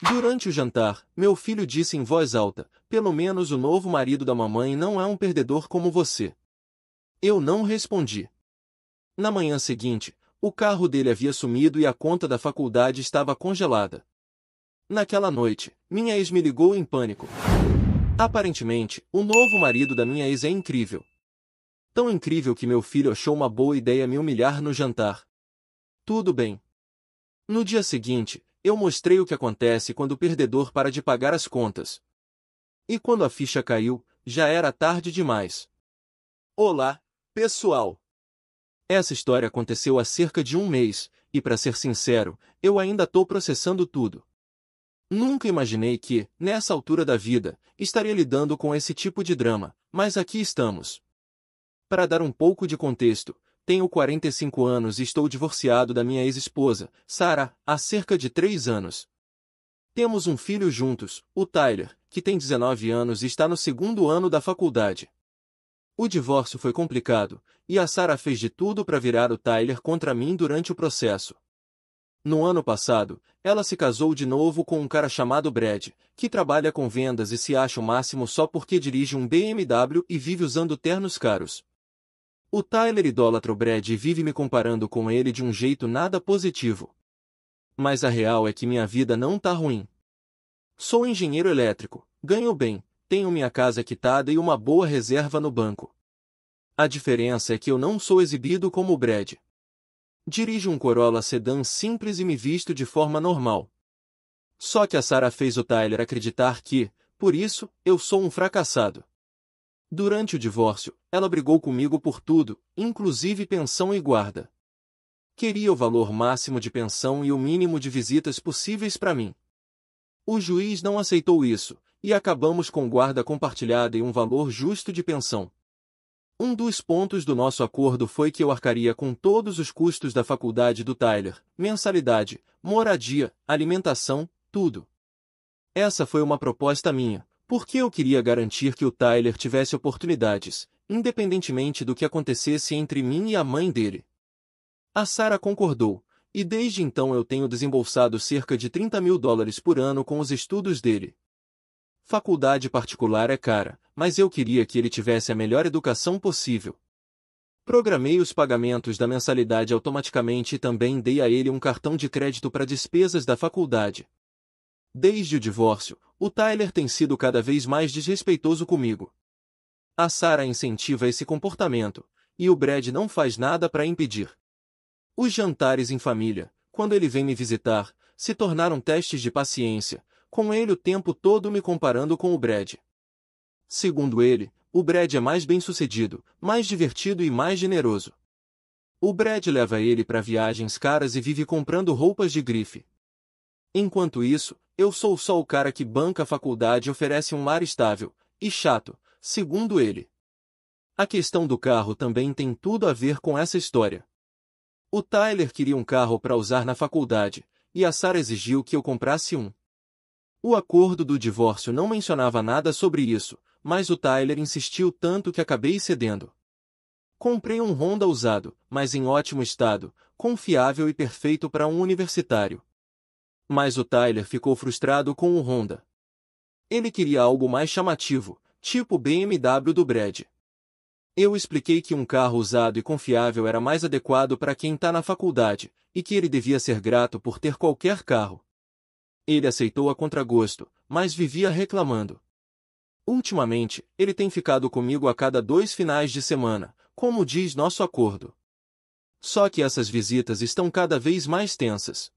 Durante o jantar, meu filho disse em voz alta: pelo menos o novo marido da mamãe não é um perdedor como você. Eu não respondi. Na manhã seguinte, o carro dele havia sumido e a conta da faculdade estava congelada. Naquela noite, minha ex me ligou em pânico. Aparentemente, o novo marido da minha ex é incrível. Tão incrível que meu filho achou uma boa ideia me humilhar no jantar. Tudo bem. No dia seguinte, eu mostrei o que acontece quando o perdedor para de pagar as contas. E quando a ficha caiu, já era tarde demais. Olá, pessoal! Essa história aconteceu há cerca de um mês, e para ser sincero, eu ainda estou processando tudo. Nunca imaginei que, nessa altura da vida, estaria lidando com esse tipo de drama, mas aqui estamos. Para dar um pouco de contexto, tenho 45 anos e estou divorciado da minha ex-esposa, Sarah, há cerca de 3 anos. Temos um filho juntos, o Tyler, que tem 19 anos e está no segundo ano da faculdade. O divórcio foi complicado, e a Sarah fez de tudo para virar o Tyler contra mim durante o processo. No ano passado, ela se casou de novo com um cara chamado Brad, que trabalha com vendas e se acha o máximo só porque dirige um BMW e vive usando ternos caros. O Tyler idolatra o Brad e vive me comparando com ele de um jeito nada positivo. Mas a real é que minha vida não tá ruim. Sou engenheiro elétrico, ganho bem, tenho minha casa quitada e uma boa reserva no banco. A diferença é que eu não sou exibido como o Brad. Dirijo um Corolla sedã simples e me visto de forma normal. Só que a Sarah fez o Tyler acreditar que, por isso, eu sou um fracassado. Durante o divórcio, ela brigou comigo por tudo, inclusive pensão e guarda. Queria o valor máximo de pensão e o mínimo de visitas possíveis para mim. O juiz não aceitou isso, e acabamos com guarda compartilhada e um valor justo de pensão. Um dos pontos do nosso acordo foi que eu arcaria com todos os custos da faculdade do Tyler, mensalidade, moradia, alimentação, tudo. Essa foi uma proposta minha, porque eu queria garantir que o Tyler tivesse oportunidades, independentemente do que acontecesse entre mim e a mãe dele. A Sarah concordou, e desde então eu tenho desembolsado cerca de $30.000 por ano com os estudos dele. Faculdade particular é cara, mas eu queria que ele tivesse a melhor educação possível. Programei os pagamentos da mensalidade automaticamente e também dei a ele um cartão de crédito para despesas da faculdade. Desde o divórcio, o Tyler tem sido cada vez mais desrespeitoso comigo. A Sarah incentiva esse comportamento, e o Brad não faz nada para impedir. Os jantares em família, quando ele vem me visitar, se tornaram testes de paciência, com ele o tempo todo me comparando com o Brad. Segundo ele, o Brad é mais bem-sucedido, mais divertido e mais generoso. O Brad leva ele para viagens caras e vive comprando roupas de grife. Enquanto isso, eu sou só o cara que banca a faculdade e oferece um lar estável, e chato, segundo ele. A questão do carro também tem tudo a ver com essa história. O Tyler queria um carro para usar na faculdade, e a Sarah exigiu que eu comprasse um. O acordo do divórcio não mencionava nada sobre isso, mas o Tyler insistiu tanto que acabei cedendo. Comprei um Honda usado, mas em ótimo estado, confiável e perfeito para um universitário. Mas o Tyler ficou frustrado com o Honda. Ele queria algo mais chamativo, tipo o BMW do Brad. Eu expliquei que um carro usado e confiável era mais adequado para quem está na faculdade, e que ele devia ser grato por ter qualquer carro. Ele aceitou a contragosto, mas vivia reclamando. Ultimamente, ele tem ficado comigo a cada 2 finais de semana, como diz nosso acordo. Só que essas visitas estão cada vez mais tensas.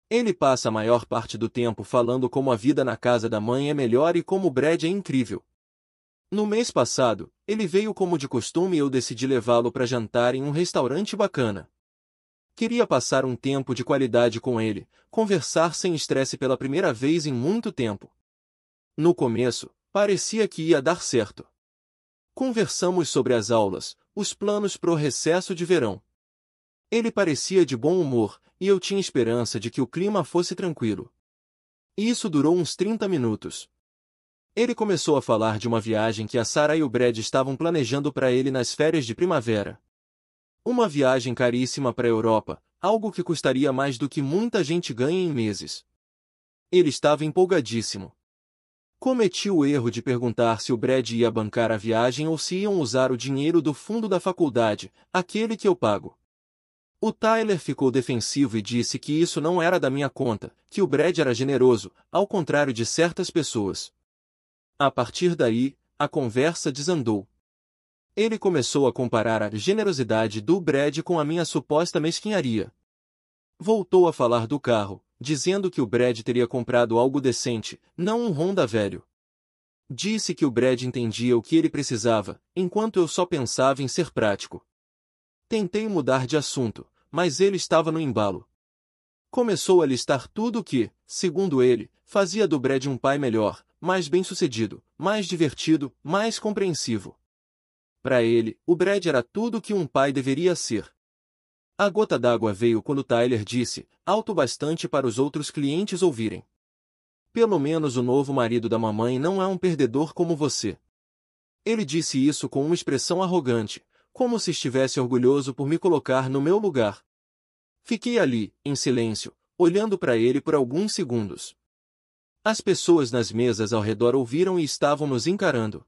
Ele passa a maior parte do tempo falando como a vida na casa da mãe é melhor e como o Brad é incrível. No mês passado, ele veio como de costume e eu decidi levá-lo para jantar em um restaurante bacana. Queria passar um tempo de qualidade com ele, conversar sem estresse pela primeira vez em muito tempo. No começo, parecia que ia dar certo. Conversamos sobre as aulas, os planos pro recesso de verão. Ele parecia de bom humor, e eu tinha esperança de que o clima fosse tranquilo. Isso durou uns 30 minutos. Ele começou a falar de uma viagem que a Sarah e o Brad estavam planejando para ele nas férias de primavera. Uma viagem caríssima para a Europa, algo que custaria mais do que muita gente ganha em meses. Ele estava empolgadíssimo. Cometi o erro de perguntar se o Brad ia bancar a viagem ou se iam usar o dinheiro do fundo da faculdade, aquele que eu pago. O Tyler ficou defensivo e disse que isso não era da minha conta, que o Brad era generoso, ao contrário de certas pessoas. A partir daí, a conversa desandou. Ele começou a comparar a generosidade do Brad com a minha suposta mesquinharia. Voltou a falar do carro, dizendo que o Brad teria comprado algo decente, não um Honda velho. Disse que o Brad entendia o que ele precisava, enquanto eu só pensava em ser prático. Tentei mudar de assunto, mas ele estava no embalo. Começou a listar tudo o que, segundo ele, fazia do Brad um pai melhor, mais bem-sucedido, mais divertido, mais compreensivo. Para ele, o Brad era tudo o que um pai deveria ser. A gota d'água veio quando Tyler disse, alto bastante para os outros clientes ouvirem. Pelo menos o novo marido da mamãe não é um perdedor como você. Ele disse isso com uma expressão arrogante, como se estivesse orgulhoso por me colocar no meu lugar. Fiquei ali, em silêncio, olhando para ele por alguns segundos. As pessoas nas mesas ao redor ouviram e estavam nos encarando.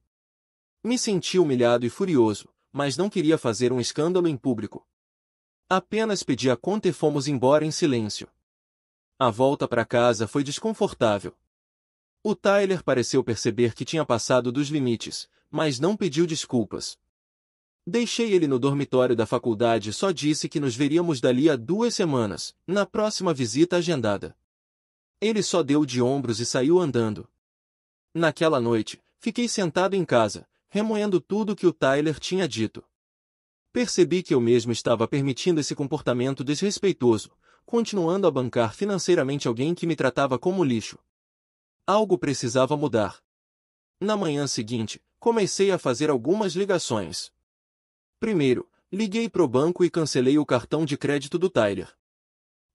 Me senti humilhado e furioso, mas não queria fazer um escândalo em público. Apenas pedi a conta e fomos embora em silêncio. A volta para casa foi desconfortável. O Tyler pareceu perceber que tinha passado dos limites, mas não pediu desculpas. Deixei ele no dormitório da faculdade e só disse que nos veríamos dali a 2 semanas, na próxima visita agendada. Ele só deu de ombros e saiu andando. Naquela noite, fiquei sentado em casa, remoendo tudo que o Tyler tinha dito. Percebi que eu mesmo estava permitindo esse comportamento desrespeitoso, continuando a bancar financeiramente alguém que me tratava como lixo. Algo precisava mudar. Na manhã seguinte, comecei a fazer algumas ligações. Primeiro, liguei pro banco e cancelei o cartão de crédito do Tyler.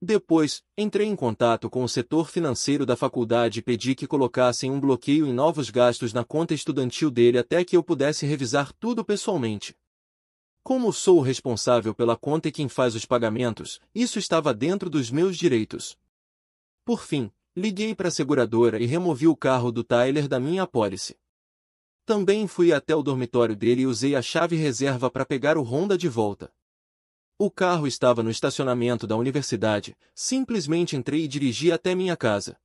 Depois, entrei em contato com o setor financeiro da faculdade e pedi que colocassem um bloqueio em novos gastos na conta estudantil dele até que eu pudesse revisar tudo pessoalmente. Como sou o responsável pela conta e quem faz os pagamentos, isso estava dentro dos meus direitos. Por fim, liguei para a seguradora e removi o carro do Tyler da minha apólice. Também fui até o dormitório dele e usei a chave reserva para pegar o Honda de volta. O carro estava no estacionamento da universidade, simplesmente entrei e dirigi até minha casa.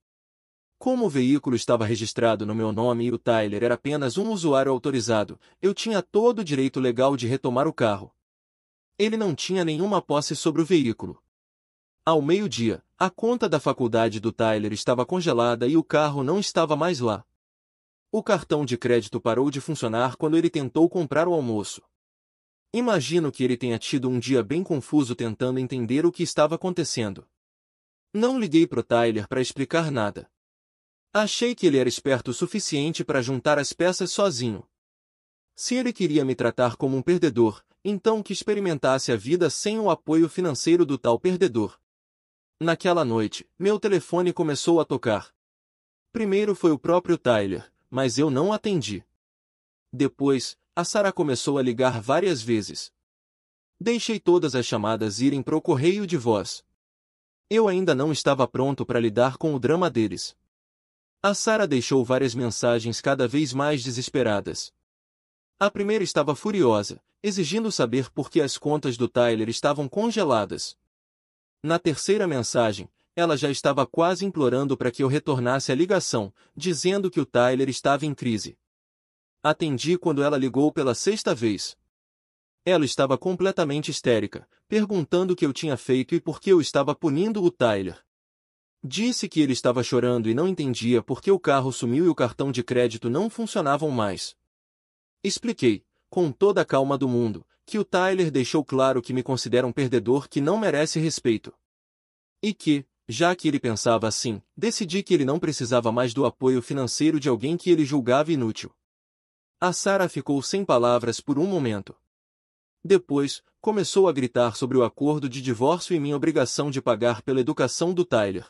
Como o veículo estava registrado no meu nome e o Tyler era apenas um usuário autorizado, eu tinha todo o direito legal de retomar o carro. Ele não tinha nenhuma posse sobre o veículo. Ao meio-dia, a conta da faculdade do Tyler estava congelada e o carro não estava mais lá. O cartão de crédito parou de funcionar quando ele tentou comprar o almoço. Imagino que ele tenha tido um dia bem confuso tentando entender o que estava acontecendo. Não liguei pro Tyler para explicar nada. Achei que ele era esperto o suficiente para juntar as peças sozinho. Se ele queria me tratar como um perdedor, então que experimentasse a vida sem o apoio financeiro do tal perdedor. Naquela noite, meu telefone começou a tocar. Primeiro foi o próprio Tyler, mas eu não atendi. Depois, a Sarah começou a ligar várias vezes. Deixei todas as chamadas irem pro correio de voz. Eu ainda não estava pronto para lidar com o drama deles. A Sarah deixou várias mensagens cada vez mais desesperadas. A primeira estava furiosa, exigindo saber por que as contas do Tyler estavam congeladas. Na terceira mensagem, ela já estava quase implorando para que eu retornasse a ligação, dizendo que o Tyler estava em crise. Atendi quando ela ligou pela sexta vez. Ela estava completamente histérica, perguntando o que eu tinha feito e por que eu estava punindo o Tyler. Disse que ele estava chorando e não entendia por que o carro sumiu e o cartão de crédito não funcionavam mais. Expliquei, com toda a calma do mundo, que o Tyler deixou claro que me considera um perdedor que não merece respeito. E que, já que ele pensava assim, decidi que ele não precisava mais do apoio financeiro de alguém que ele julgava inútil. A Sarah ficou sem palavras por um momento. Depois, começou a gritar sobre o acordo de divórcio e minha obrigação de pagar pela educação do Tyler.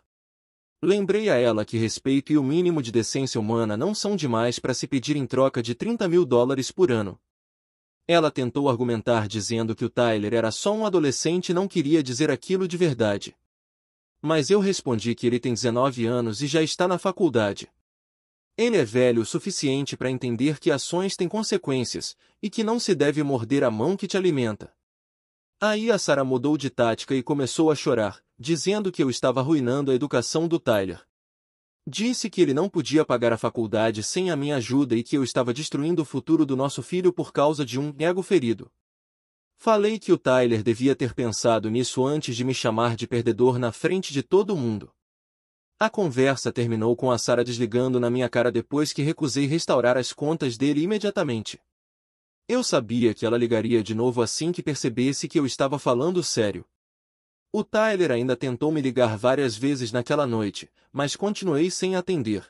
Lembrei a ela que respeito e o mínimo de decência humana não são demais para se pedir em troca de $30.000 por ano. Ela tentou argumentar dizendo que o Tyler era só um adolescente e não queria dizer aquilo de verdade. Mas eu respondi que ele tem 19 anos e já está na faculdade. Ele é velho o suficiente para entender que ações têm consequências, e que não se deve morder a mão que te alimenta. Aí a Sarah mudou de tática e começou a chorar, dizendo que eu estava arruinando a educação do Tyler. Disse que ele não podia pagar a faculdade sem a minha ajuda e que eu estava destruindo o futuro do nosso filho por causa de um ego ferido. Falei que o Tyler devia ter pensado nisso antes de me chamar de perdedor na frente de todo mundo. A conversa terminou com a Sarah desligando na minha cara depois que recusei restaurar as contas dele imediatamente. Eu sabia que ela ligaria de novo assim que percebesse que eu estava falando sério. O Tyler ainda tentou me ligar várias vezes naquela noite, mas continuei sem atender.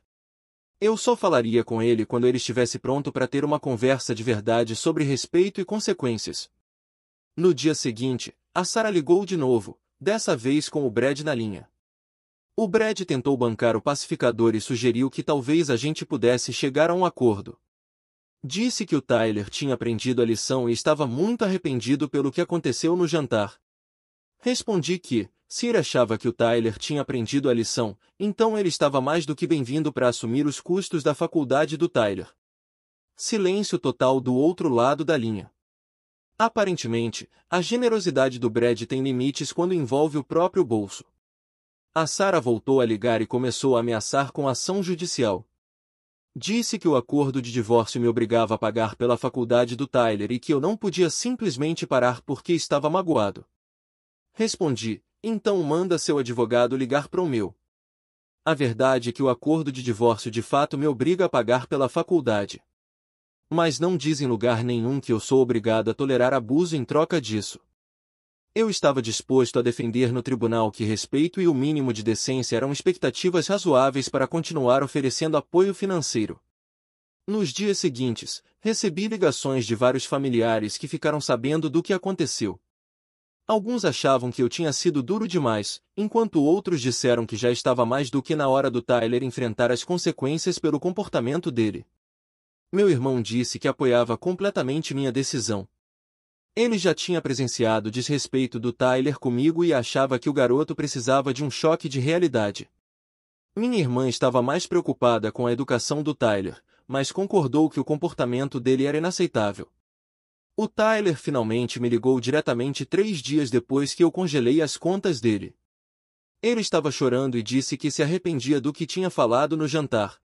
Eu só falaria com ele quando ele estivesse pronto para ter uma conversa de verdade sobre respeito e consequências. No dia seguinte, a Sarah ligou de novo, dessa vez com o Brad na linha. O Brad tentou bancar o pacificador e sugeriu que talvez a gente pudesse chegar a um acordo. Disse que o Tyler tinha aprendido a lição e estava muito arrependido pelo que aconteceu no jantar. Respondi que, se ele achava que o Tyler tinha aprendido a lição, então ele estava mais do que bem-vindo para assumir os custos da faculdade do Tyler. Silêncio total do outro lado da linha. Aparentemente, a generosidade do Brad tem limites quando envolve o próprio bolso. A Sarah voltou a ligar e começou a ameaçar com ação judicial. Disse que o acordo de divórcio me obrigava a pagar pela faculdade do Tyler e que eu não podia simplesmente parar porque estava magoado. Respondi, então manda seu advogado ligar para o meu. A verdade é que o acordo de divórcio de fato me obriga a pagar pela faculdade. Mas não diz em lugar nenhum que eu sou obrigado a tolerar abuso em troca disso. Eu estava disposto a defender no tribunal que respeito e o mínimo de decência eram expectativas razoáveis para continuar oferecendo apoio financeiro. Nos dias seguintes, recebi ligações de vários familiares que ficaram sabendo do que aconteceu. Alguns achavam que eu tinha sido duro demais, enquanto outros disseram que já estava mais do que na hora do Tyler enfrentar as consequências pelo comportamento dele. Meu irmão disse que apoiava completamente minha decisão. Ele já tinha presenciado o desrespeito do Tyler comigo e achava que o garoto precisava de um choque de realidade. Minha irmã estava mais preocupada com a educação do Tyler, mas concordou que o comportamento dele era inaceitável. O Tyler finalmente me ligou diretamente 3 dias depois que eu congelei as contas dele. Ele estava chorando e disse que se arrependia do que tinha falado no jantar.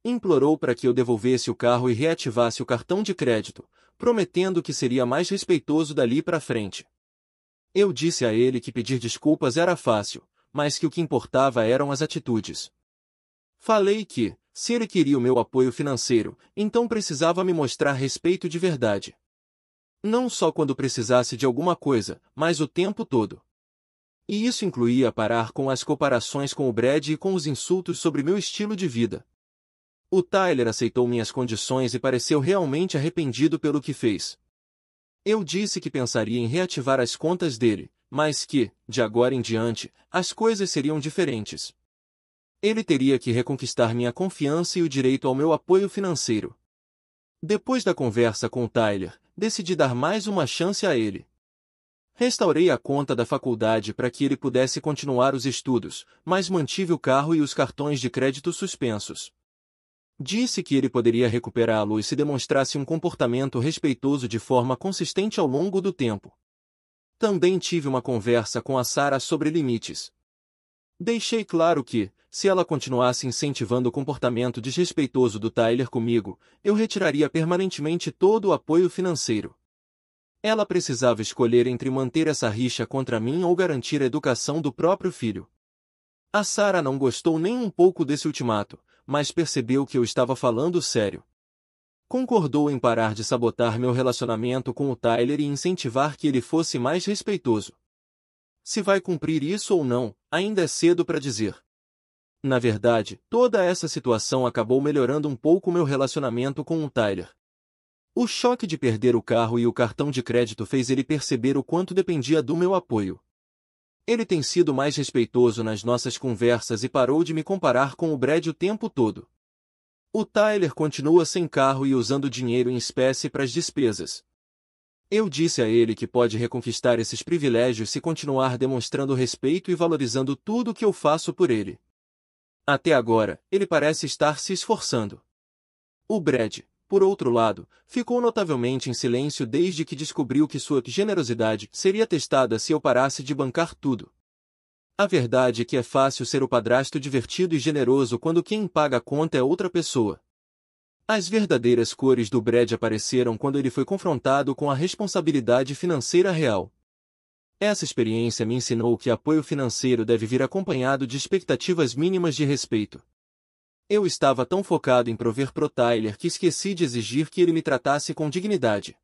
Implorou para que eu devolvesse o carro e reativasse o cartão de crédito, prometendo que seria mais respeitoso dali para frente. Eu disse a ele que pedir desculpas era fácil, mas que o que importava eram as atitudes. Falei que, se ele queria o meu apoio financeiro, então precisava me mostrar respeito de verdade. Não só quando precisasse de alguma coisa, mas o tempo todo. E isso incluía parar com as comparações com o Brad e com os insultos sobre meu estilo de vida. O Tyler aceitou minhas condições e pareceu realmente arrependido pelo que fez. Eu disse que pensaria em reativar as contas dele, mas que, de agora em diante, as coisas seriam diferentes. Ele teria que reconquistar minha confiança e o direito ao meu apoio financeiro. Depois da conversa com o Tyler, decidi dar mais uma chance a ele. Restaurei a conta da faculdade para que ele pudesse continuar os estudos, mas mantive o carro e os cartões de crédito suspensos. Disse que ele poderia recuperá-lo se demonstrasse um comportamento respeitoso de forma consistente ao longo do tempo. Também tive uma conversa com a Sarah sobre limites. Deixei claro que, se ela continuasse incentivando o comportamento desrespeitoso do Tyler comigo, eu retiraria permanentemente todo o apoio financeiro. Ela precisava escolher entre manter essa rixa contra mim ou garantir a educação do próprio filho. A Sarah não gostou nem um pouco desse ultimato, mas percebeu que eu estava falando sério. Concordou em parar de sabotar meu relacionamento com o Tyler e incentivar que ele fosse mais respeitoso. Se vai cumprir isso ou não, ainda é cedo para dizer. Na verdade, toda essa situação acabou melhorando um pouco meu relacionamento com o Tyler. O choque de perder o carro e o cartão de crédito fez ele perceber o quanto dependia do meu apoio. Ele tem sido mais respeitoso nas nossas conversas e parou de me comparar com o Brad o tempo todo. O Tyler continua sem carro e usando dinheiro em espécie para as despesas. Eu disse a ele que pode reconquistar esses privilégios se continuar demonstrando respeito e valorizando tudo o que eu faço por ele. Até agora, ele parece estar se esforçando. O Brad, por outro lado, ficou notavelmente em silêncio desde que descobriu que sua generosidade seria testada se eu parasse de bancar tudo. A verdade é que é fácil ser o padrasto divertido e generoso quando quem paga a conta é outra pessoa. As verdadeiras cores do Brad apareceram quando ele foi confrontado com a responsabilidade financeira real. Essa experiência me ensinou que apoio financeiro deve vir acompanhado de expectativas mínimas de respeito. Eu estava tão focado em prover pro Tyler que esqueci de exigir que ele me tratasse com dignidade.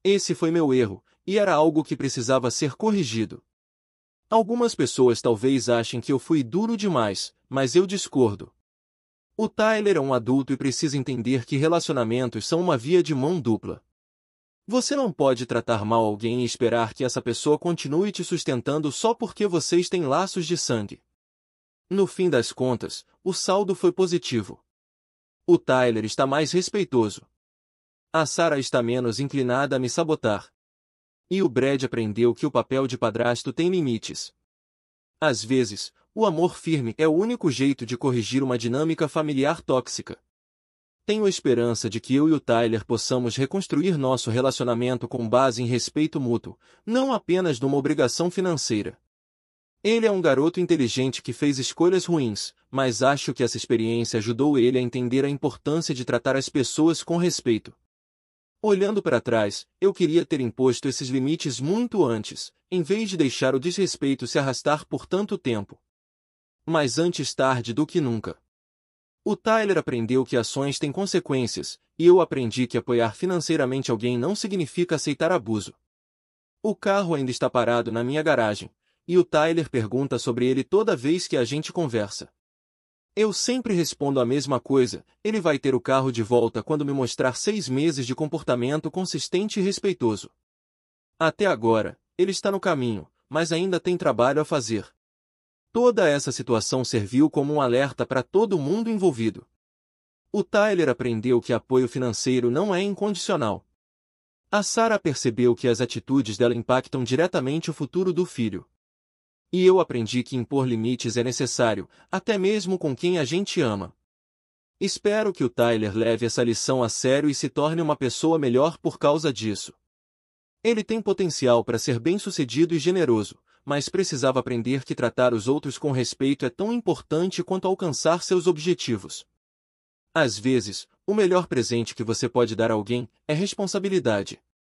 Esse foi meu erro, e era algo que precisava ser corrigido. Algumas pessoas talvez achem que eu fui duro demais, mas eu discordo. O Tyler é um adulto e precisa entender que relacionamentos são uma via de mão dupla. Você não pode tratar mal alguém e esperar que essa pessoa continue te sustentando só porque vocês têm laços de sangue. No fim das contas, o saldo foi positivo. O Tyler está mais respeitoso. A Sarah está menos inclinada a me sabotar. E o Brad aprendeu que o papel de padrasto tem limites. Às vezes, o amor firme é o único jeito de corrigir uma dinâmica familiar tóxica. Tenho esperança de que eu e o Tyler possamos reconstruir nosso relacionamento com base em respeito mútuo, não apenas numa obrigação financeira. Ele é um garoto inteligente que fez escolhas ruins, mas acho que essa experiência ajudou ele a entender a importância de tratar as pessoas com respeito. Olhando para trás, eu queria ter imposto esses limites muito antes, em vez de deixar o desrespeito se arrastar por tanto tempo. Mas antes tarde do que nunca. O Tyler aprendeu que ações têm consequências, e eu aprendi que apoiar financeiramente alguém não significa aceitar abuso. O carro ainda está parado na minha garagem, e o Tyler pergunta sobre ele toda vez que a gente conversa. Eu sempre respondo a mesma coisa: ele vai ter o carro de volta quando me mostrar 6 meses de comportamento consistente e respeitoso. Até agora, ele está no caminho, mas ainda tem trabalho a fazer. Toda essa situação serviu como um alerta para todo mundo envolvido. O Tyler aprendeu que apoio financeiro não é incondicional. A Sarah percebeu que as atitudes dela impactam diretamente o futuro do filho. E eu aprendi que impor limites é necessário, até mesmo com quem a gente ama. Espero que o Tyler leve essa lição a sério e se torne uma pessoa melhor por causa disso. Ele tem potencial para ser bem-sucedido e generoso, mas precisava aprender que tratar os outros com respeito é tão importante quanto alcançar seus objetivos. Às vezes, o melhor presente que você pode dar a alguém é responsabilidade.